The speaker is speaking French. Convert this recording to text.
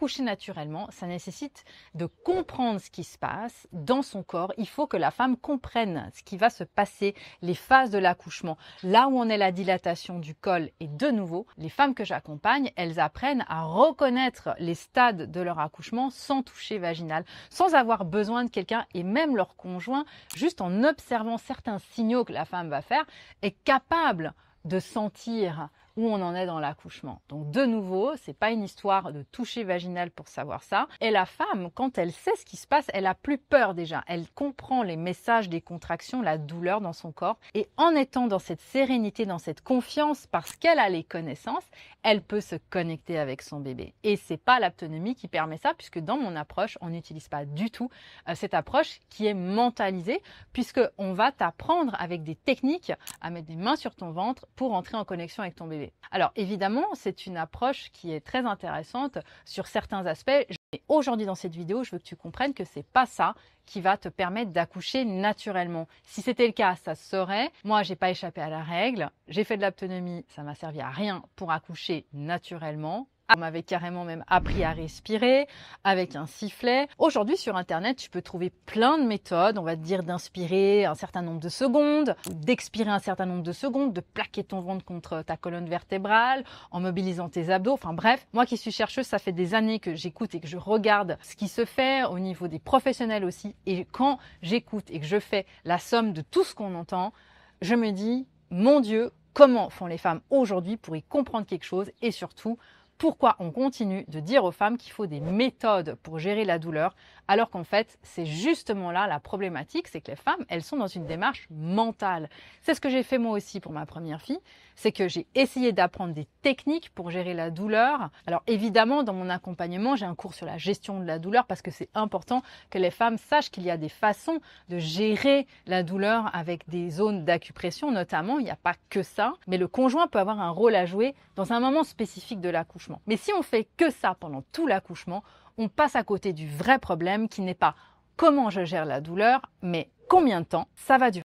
accoucher naturellement, ça nécessite de comprendre ce qui se passe dans son corps. Il faut que la femme comprenne ce qui va se passer, les phases de l'accouchement, là où en est la dilatation du col. Et de nouveau, les femmes que j'accompagne, elles apprennent à reconnaître les stades de leur accouchement sans toucher vaginal, sans avoir besoin de quelqu'un, et même leur conjoint, juste en observant certains signaux que la femme va faire, est capable de sentir où on en est dans l'accouchement. Donc de nouveau, c'est pas une histoire de toucher vaginal pour savoir ça. Et la femme, quand elle sait ce qui se passe, elle a plus peur déjà. Elle comprend les messages des contractions, la douleur dans son corps. Et en étant dans cette sérénité, dans cette confiance, parce qu'elle a les connaissances, elle peut se connecter avec son bébé. Et c'est pas l'aptonomie qui permet ça, puisque dans mon approche, on n'utilise pas du tout cette approche qui est mentalisée, puisque on va t'apprendre avec des techniques à mettre des mains sur ton ventre pour entrer en connexion avec ton bébé. Alors évidemment, c'est une approche qui est très intéressante sur certains aspects. Et aujourd'hui dans cette vidéo, je veux que tu comprennes que c'est pas ça qui va te permettre d'accoucher naturellement. Si c'était le cas, ça se saurait. Moi, j'ai pas échappé à la règle. J'ai fait de l'aptonomie, ça m'a servi à rien pour accoucher naturellement. On m'avait carrément même appris à respirer avec un sifflet. Aujourd'hui, sur Internet, tu peux trouver plein de méthodes, on va te dire d'inspirer un certain nombre de secondes, d'expirer un certain nombre de secondes, de plaquer ton ventre contre ta colonne vertébrale en mobilisant tes abdos. Enfin bref, moi qui suis chercheuse, ça fait des années que j'écoute et que je regarde ce qui se fait au niveau des professionnels aussi. Et quand j'écoute et que je fais la somme de tout ce qu'on entend, je me dis, mon Dieu, comment font les femmes aujourd'hui pour y comprendre quelque chose et surtout, pourquoi on continue de dire aux femmes qu'il faut des méthodes pour gérer la douleur, alors qu'en fait, c'est justement là la problématique, c'est que les femmes, elles sont dans une démarche mentale. C'est ce que j'ai fait moi aussi pour ma première fille, c'est que j'ai essayé d'apprendre des techniques pour gérer la douleur. Alors évidemment, dans mon accompagnement, j'ai un cours sur la gestion de la douleur parce que c'est important que les femmes sachent qu'il y a des façons de gérer la douleur avec des zones d'acupression notamment. Il n'y a pas que ça, mais le conjoint peut avoir un rôle à jouer dans un moment spécifique de l'accouchement. Mais si on fait que ça pendant tout l'accouchement, on passe à côté du vrai problème qui n'est pas comment je gère la douleur, mais combien de temps ça va durer.